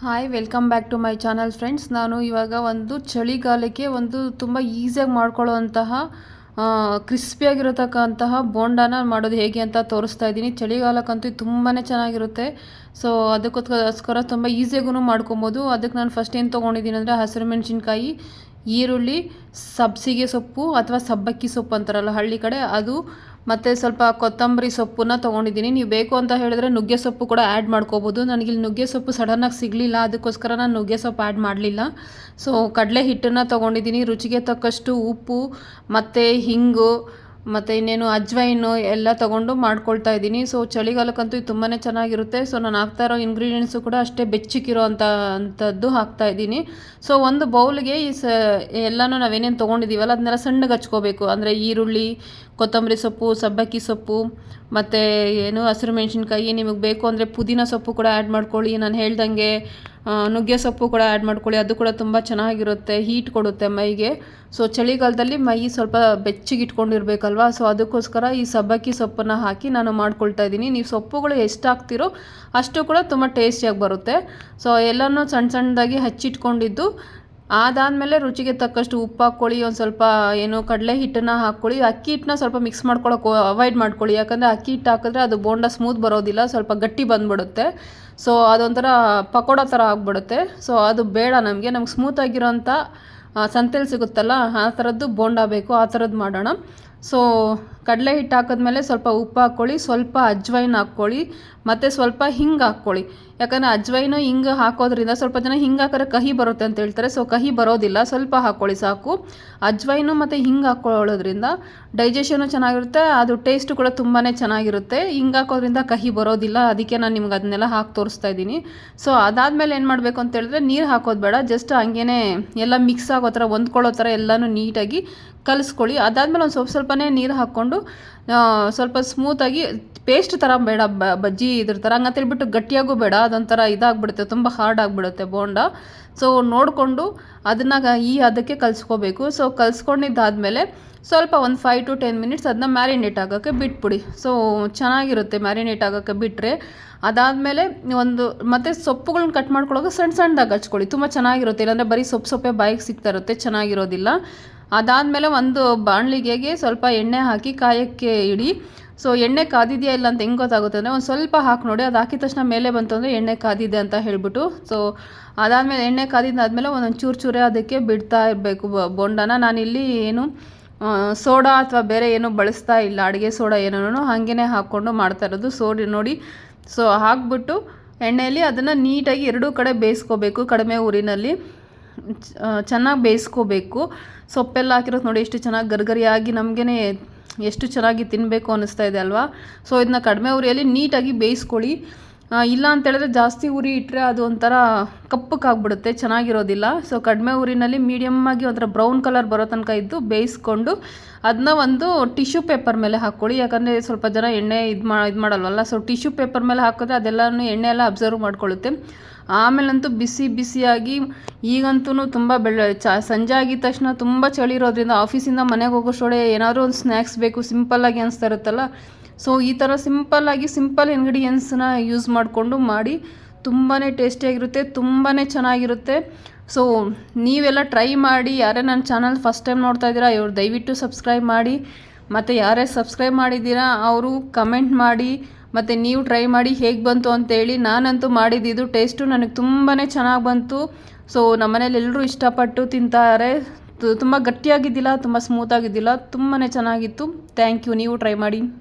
Hi welcome back to my channel friends. ನಾನು ಇವಾಗ ಒಂದು ಚಳಿಗಾಲಕ್ಕೆ ಒಂದು ತುಂಬ ಈಸಿಯಾಗಿ ಮಾಡ್ಕೊಳ್ಳೋವಂತಹ ಕ್ರಿಸ್ಪಿಯಾಗಿರತಕ್ಕಂತಹ ಬೋಂಡಾನ ಮಾಡೋದು ಹೇಗೆ ಅಂತ ತೋರಿಸ್ತಾ ಇದ್ದೀನಿ. ಚಳಿಗಾಲಕ್ಕಂತೂ ತುಂಬಾ ಚೆನ್ನಾಗಿರುತ್ತೆ. ಸೊ ಅದಕ್ಕೋಸ್ಕರ ತುಂಬ ಈಸಿಯಾಗೂ ಮಾಡ್ಕೊಬೋದು. ಅದಕ್ಕೆ ನಾನು ಫಸ್ಟ್ ಏನು ತೊಗೊಂಡಿದ್ದೀನಿ ಅಂದರೆ ಹಸಿರು ಮೆಣಸಿನ್ಕಾಯಿ, ಈರುಳ್ಳಿ, ಸಬ್ಸಿಗೆ ಸೊಪ್ಪು ಅಥವಾ ಸಬ್ಬಕ್ಕಿ ಸೊಪ್ಪು ಅಂತಾರಲ್ಲ ಹಳ್ಳಿ ಕಡೆ, ಅದು ಮತ್ತು ಸ್ವಲ್ಪ ಕೊತ್ತಂಬರಿ ಸೊಪ್ಪನ್ನ ತೊಗೊಂಡಿದ್ದೀನಿ. ನೀವು ಬೇಕು ಅಂತ ಹೇಳಿದ್ರೆ ನುಗ್ಗೆ ಸೊಪ್ಪು ಕೂಡ ಆ್ಯಡ್ ಮಾಡ್ಕೋಬೋದು. ನನಗಿಲ್ಲಿ ನುಗ್ಗೆ ಸೊಪ್ಪು ಸಡನ್ನಾಗಿ ಸಿಗಲಿಲ್ಲ, ಅದಕ್ಕೋಸ್ಕರ ನಾನು ನುಗ್ಗೆ ಸೊಪ್ಪು ಆ್ಯಡ್ ಮಾಡಲಿಲ್ಲ. ಸೊ ಕಡಲೆ ಹಿಟ್ಟನ್ನು ತೊಗೊಂಡಿದ್ದೀನಿ, ರುಚಿಗೆ ತಕ್ಕಷ್ಟು ಉಪ್ಪು ಮತ್ತು ಹಿಂಗು ಮತ್ತು ಇನ್ನೇನು ಅಜ್ವೈನು ಎಲ್ಲ ತೊಗೊಂಡು ಮಾಡ್ಕೊಳ್ತಾ ಇದ್ದೀನಿ. ಸೊ ಚಳಿಗಾಲಕ್ಕಂತೂ ಇದು ತುಂಬಾ ಚೆನ್ನಾಗಿರುತ್ತೆ. ಸೊ ನಾನು ಹಾಕ್ತಾ ಇರೋ ಇಂಗ್ರೀಡಿಯೆಂಟ್ಸು ಕೂಡ ಅಷ್ಟೇ ಬೆಚ್ಚಗಿರೋ ಅಂಥದ್ದು ಹಾಕ್ತಾಯಿದ್ದೀನಿ. ಸೊ ಒಂದು ಬೌಲ್ಗೆ ಎಲ್ಲನೂ ನಾವೇನೇನು ತೊಗೊಂಡಿದ್ದೀವಲ್ಲ ಅದನ್ನೆಲ್ಲ ಸಣ್ಣಗೆ ಹಚ್ಕೋಬೇಕು. ಅಂದರೆ ಈರುಳ್ಳಿ, ಕೊತ್ತಂಬರಿ ಸೊಪ್ಪು, ಸಬ್ಬಕ್ಕಿ ಸೊಪ್ಪು ಮತ್ತು ಹಸಿರು ಮೆಣಸಿನ್ಕಾಯಿ, ನಿಮಗೆ ಬೇಕು ಅಂದರೆ ಪುದೀನ ಸೊಪ್ಪು ಕೂಡ ಆ್ಯಡ್ ಮಾಡ್ಕೊಳ್ಳಿ. ನಾನು ಹೇಳ್ದಂಗೆ ನುಗ್ಗೆ ಸೊಪ್ಪು ಕೂಡ ಆ್ಯಡ್ ಮಾಡ್ಕೊಳ್ಳಿ, ಅದು ಕೂಡ ತುಂಬ ಚೆನ್ನಾಗಿರುತ್ತೆ, ಹೀಟ್ ಕೊಡುತ್ತೆ ಮೈಗೆ. ಸೊ ಚಳಿಗಾಲದಲ್ಲಿ ಮೈ ಸ್ವಲ್ಪ ಬೆಚ್ಚಗೆ ಇಟ್ಕೊಂಡಿರ್ಬೇಕಲ್ವ, ಸೊ ಅದಕ್ಕೋಸ್ಕರ ಈ ಸಬ್ಬಕ್ಕಿ ಸೊಪ್ಪನ್ನು ಹಾಕಿ ನಾನು ಮಾಡ್ಕೊಳ್ತಾ ಇದ್ದೀನಿ. ನೀವು ಸೊಪ್ಪುಗಳು ಎಷ್ಟು ಹಾಕ್ತಿರೋ ಅಷ್ಟು ಕೂಡ ತುಂಬ ಟೇಸ್ಟಿಯಾಗಿ ಬರುತ್ತೆ. ಸೊ ಎಲ್ಲನೂ ಸಣ್ಣ ಸಣ್ಣದಾಗಿ ಹಚ್ಚಿಟ್ಕೊಂಡಿದ್ದು ಅದಾದಮೇಲೆ ರುಚಿಗೆ ತಕ್ಕಷ್ಟು ಉಪ್ಪು ಹಾಕ್ಕೊಳ್ಳಿ, ಒಂದು ಸ್ವಲ್ಪ ಕಡಲೆ ಹಿಟ್ಟನ್ನು ಹಾಕ್ಕೊಳ್ಳಿ. ಅಕ್ಕಿ ಹಿಟ್ಟನ್ನ ಸ್ವಲ್ಪ ಮಿಕ್ಸ್ ಮಾಡ್ಕೊಳ್ಳೋಕೆ ಅವಾಯ್ಡ್ ಮಾಡ್ಕೊಳ್ಳಿ, ಯಾಕಂದರೆ ಅಕ್ಕಿ ಹಿಟ್ಟು ಹಾಕಿದ್ರೆ ಅದು ಬೋಂಡ ಸ್ಮೂತ್ ಬರೋದಿಲ್ಲ, ಸ್ವಲ್ಪ ಗಟ್ಟಿ ಬಂದುಬಿಡುತ್ತೆ. ಸೊ ಅದೊಂಥರ ಪಕೋಡ ಥರ ಆಗಿಬಿಡುತ್ತೆ. ಸೊ ಅದು ಬೇಡ, ನಮಗೆ ಸ್ಮೂತಾಗಿರೋಂಥ ಸಂತೆಲಿ ಸಿಗುತ್ತಲ್ಲ ಆ ಥರದ್ದು ಬೋಂಡ ಬೇಕು, ಆ ಥರದ್ದು ಮಾಡೋಣ. ಸೊ ಕಡಲೆ ಹಿಟ್ಟು ಹಾಕಿದ್ಮೇಲೆ ಸ್ವಲ್ಪ ಉಪ್ಪು ಹಾಕ್ಕೊಳ್ಳಿ, ಸ್ವಲ್ಪ ಅಜ್ವೈನ್ ಹಾಕ್ಕೊಳ್ಳಿ ಮತ್ತು ಸ್ವಲ್ಪ ಹಿಂಗೆ ಹಾಕ್ಕೊಳ್ಳಿ. ಯಾಕಂದರೆ ಅಜ್ವೈನು ಹಿಂಗೆ ಹಾಕೋದ್ರಿಂದ ಸ್ವಲ್ಪ ಜನ ಹಿಂಗೆ ಹಾಕಿದ್ರೆ ಕಹಿ ಬರುತ್ತೆ ಅಂತ ಹೇಳ್ತಾರೆ. ಸೊ ಕಹಿ ಬರೋದಿಲ್ಲ, ಸ್ವಲ್ಪ ಹಾಕ್ಕೊಳ್ಳಿ ಸಾಕು. ಅಜ್ವೈನು ಮತ್ತು ಹಿಂಗೆ ಹಾಕ್ಕೊಳ್ಳೋದ್ರಿಂದ ಡೈಜೆಷನು ಚೆನ್ನಾಗಿರುತ್ತೆ, ಅದು ಟೇಸ್ಟು ಕೂಡ ತುಂಬಾ ಚೆನ್ನಾಗಿರುತ್ತೆ. ಹಿಂಗೆ ಹಾಕೋದ್ರಿಂದ ಕಹಿ ಬರೋದಿಲ್ಲ, ಅದಕ್ಕೆ ನಾನು ನಿಮ್ಗೆ ಅದನ್ನೆಲ್ಲ ಹಾಕಿ ತೋರಿಸ್ತಾ ಇದ್ದೀನಿ. ಸೊ ಅದಾದಮೇಲೆ ಏನು ಮಾಡಬೇಕು ಅಂತ ಹೇಳಿದ್ರೆ ನೀರು ಹಾಕೋದು ಬೇಡ, ಜಸ್ಟ್ ಹಂಗೇ ಎಲ್ಲ ಮಿಕ್ಸ್ ಆಗೋ ಥರ ಹೊಂದ್ಕೊಳ್ಳೋ ಥರ ಎಲ್ಲನೂ ನೀಟಾಗಿ ಕಲಿಸ್ಕೊಳ್ಳಿ. ಅದಾದಮೇಲೆ ಒಂದು ಸ್ವಲ್ಪನೇ ನೀರು ಹಾಕ್ಕೊಂಡು ಸ್ವಲ್ಪ ಸ್ಮೂತಾಗಿ ಪೇಸ್ಟ್ ಥರ ಬೇಡ, ಬಜ್ಜಿ ಇದ್ರ ಥರ ಹಂಗಂತೇಳ್ಬಿಟ್ಟು ಗಟ್ಟಿಯಾಗೂ ಬೇಡ, ಅದೊಂಥರ ಇದಾಗ್ಬಿಡುತ್ತೆ, ತುಂಬ ಹಾರ್ಡ್ ಆಗಿಬಿಡುತ್ತೆ ಬೋಂಡ. ಸೊ ನೋಡಿಕೊಂಡು ಅದನ್ನು ಅದಕ್ಕೆ ಕಲಿಸ್ಕೋಬೇಕು. ಸೊ ಕಲಿಸ್ಕೊಂಡಿದ್ದಾದಮೇಲೆ ಸ್ವಲ್ಪ ಒಂದು 5 to 10 ಮಿನಿಟ್ಸ್ ಅದನ್ನ ಮ್ಯಾರಿನೇಟ್ ಆಗೋಕ್ಕೆ ಬಿಟ್ಬಿಡಿ. ಸೊ ಚೆನ್ನಾಗಿರುತ್ತೆ ಮ್ಯಾರಿನೇಟ್ ಆಗೋಕ್ಕೆ ಬಿಟ್ಟರೆ. ಅದಾದಮೇಲೆ ಮತ್ತು ಸೊಪ್ಪುಗಳನ್ನ ಕಟ್ ಮಾಡ್ಕೊಳ್ಳೋಕೆ ಸಣ್ಣದಾಗಿ ಹಚ್ಕೊಳ್ಳಿ, ತುಂಬ ಚೆನ್ನಾಗಿರುತ್ತೆ. ಇಲ್ಲಾಂದರೆ ಬರೀ ಸೊಪ್ಪೆ ಬಾಯಿಗೆ ಸಿಗ್ತಾ ಇರುತ್ತೆ, ಚೆನ್ನಾಗಿರೋದಿಲ್ಲ. ಅದಾದಮೇಲೆ ಒಂದು ಬಾಣಲಿಗೆಗೆ ಸ್ವಲ್ಪ ಎಣ್ಣೆ ಹಾಕಿ ಕಾಯೋಕ್ಕೆ ಇಡಿ. ಸೊ ಎಣ್ಣೆ ಕಾದಿದೆಯಾ ಇಲ್ಲ ಅಂತ ಹೆಂಗೆ ಗೊತ್ತಾಗುತ್ತೆ ಅಂದರೆ ಒಂದು ಸ್ವಲ್ಪ ಹಾಕಿ ನೋಡಿ, ಅದು ಹಾಕಿದ ತಕ್ಷಣ ಮೇಲೆ ಬಂತು ಅಂದರೆ ಎಣ್ಣೆ ಕಾದಿದೆ ಅಂತ ಹೇಳಿಬಿಟ್ಟು. ಸೊ ಅದಾದಮೇಲೆ ಎಣ್ಣೆ ಕಾದಿದ್ದಾದಮೇಲೆ ಒಂದೊಂದು ಚೂರೇ ಅದಕ್ಕೆ ಬಿಡ್ತಾ ಇರಬೇಕು ಬೋಂಡನ. ನಾನಿಲ್ಲಿ ಸೋಡಾ ಅಥವಾ ಬೇರೆ ಏನೂ ಬಳಸ್ತಾ ಇಲ್ಲ, ಅಡುಗೆ ಸೋಡಾ ಏನೂ ಹಾಗೇ ಹಾಕ್ಕೊಂಡು ಮಾಡ್ತಾ ಇರೋದು. ನೋಡಿ. ಸೊ ಹಾಕ್ಬಿಟ್ಟು ಎಣ್ಣೆಯಲ್ಲಿ ಅದನ್ನು ನೀಟಾಗಿ ಎರಡೂ ಕಡೆ ಬೇಯಿಸ್ಕೋಬೇಕು, ಕಡಿಮೆ ಊರಿನಲ್ಲಿ ಚೆನ್ನಾಗಿ ಬೇಯಿಸ್ಕೋಬೇಕು. ಸೊಪ್ಪೆಲ್ಲ ಹಾಕಿರೋದು ನೋಡಿ ಎಷ್ಟು ಚೆನ್ನಾಗಿ ಗರಿಗರಿಯಾಗಿ ನಮಗೇ ಎಷ್ಟು ಚೆನ್ನಾಗಿ ತಿನ್ನಬೇಕು ಅನ್ನಿಸ್ತಾ ಇದೆ ಅಲ್ವಾ. ಸೊ ಇದನ್ನ ಕಡಿಮೆ ಉರಿಯಲ್ಲಿ ನೀಟಾಗಿ ಬೇಯಿಸ್ಕೊಳ್ಳಿ. ಇಲ್ಲ ಅಂತೇಳಿದ್ರೆ ಜಾಸ್ತಿ ಉರಿ ಇಟ್ಟರೆ ಅದು ಒಂಥರ ಕಪ್ಪಕ್ಕಾಗ್ಬಿಡುತ್ತೆ, ಚೆನ್ನಾಗಿರೋದಿಲ್ಲ. ಸೊ ಕಡಿಮೆ ಉರಿನಲ್ಲಿ ಮೀಡಿಯಮ್ಮಾಗಿ ಒಂಥರ ಬ್ರೌನ್ ಕಲರ್ ಬರೋ ತನಕ ಇದ್ದು ಬೇಯಿಸ್ಕೊಂಡು ಅದನ್ನ ಒಂದು ಟಿಶ್ಯೂ ಪೇಪರ್ ಮೇಲೆ ಹಾಕ್ಕೊಳ್ಳಿ. ಯಾಕಂದರೆ ಸ್ವಲ್ಪ ಜನ ಎಣ್ಣೆ ಇದು ಮಾಡಲ್ವಲ್ಲ. ಸೊ ಟಿಶ್ಯೂ ಪೇಪರ್ ಮೇಲೆ ಹಾಕಿದ್ರೆ ಅದೆಲ್ಲನೂ ಎಣ್ಣೆ ಎಲ್ಲ ಅಬ್ಸರ್ವ್ ಮಾಡ್ಕೊಳ್ಳುತ್ತೆ. ಆಮೇಲಂತೂ ಬಿಸಿಯಾಗಿ ಈಗಂತೂ ತುಂಬ ಸಂಜೆ ಆಗಿದ ತಕ್ಷಣ ತುಂಬ ಚಳಿ ಇರೋದ್ರಿಂದ ಆಫೀಸಿಂದ ಮನೆಗೆ ಹೋಗೋಷ್ಟೊಡೆ ಏನಾದರೂ ಒಂದು ಸ್ನ್ಯಾಕ್ಸ್ ಬೇಕು, ಸಿಂಪಲ್ಲಾಗಿ ಅನಿಸ್ತಾ ಇರುತ್ತಲ್ಲ. ಸೊ ಈ ಥರ ಸಿಂಪಲ್ ಇಂಗ್ರೀಡಿಯೆಂಟ್ಸನ್ನ ಯೂಸ್ ಮಾಡಿಕೊಂಡು ಮಾಡಿ, ತುಂಬಾ ಟೇಸ್ಟಿಯಾಗಿರುತ್ತೆ, ತುಂಬಾ ಚೆನ್ನಾಗಿರುತ್ತೆ. ಸೊ ನೀವೆಲ್ಲ ಟ್ರೈ ಮಾಡಿ. ಯಾರೇ ನನ್ನ ಚಾನಲ್ ಫಸ್ಟ್ ಟೈಮ್ ನೋಡ್ತಾ ಇದ್ದೀರಾ ಇವ್ರು ದಯವಿಟ್ಟು ಸಬ್ಸ್ಕ್ರೈಬ್ ಮಾಡಿ, ಮತ್ತು ಯಾರೇ ಸಬ್ಸ್ಕ್ರೈಬ್ ಮಾಡಿದ್ದೀರಾ ಅವರು ಕಮೆಂಟ್ ಮಾಡಿ, ಮತ್ತು ನೀವು ಟ್ರೈ ಮಾಡಿ ಹೇಗೆ ಬಂತು ಅಂತೇಳಿ. ನಾನಂತೂ ಮಾಡಿದ್ದು ಟೇಸ್ಟು ನನಗೆ ತುಂಬಾ ಚೆನ್ನಾಗಿ ಬಂತು. ಸೊ ನಮ್ಮನೇಲಿ ಎಲ್ಲರೂ ಇಷ್ಟಪಟ್ಟು ತಿಂತಾರೆ. ತುಂಬ ಗಟ್ಟಿಯಾಗಿದ್ದಿಲ್ಲ, ತುಂಬ ಸ್ಮೂತಾಗಿದ್ದಿಲ್ಲ, ತುಂಬಾ ಚೆನ್ನಾಗಿತ್ತು. Thank you. ನೀವು ಟ್ರೈ ಮಾಡಿ.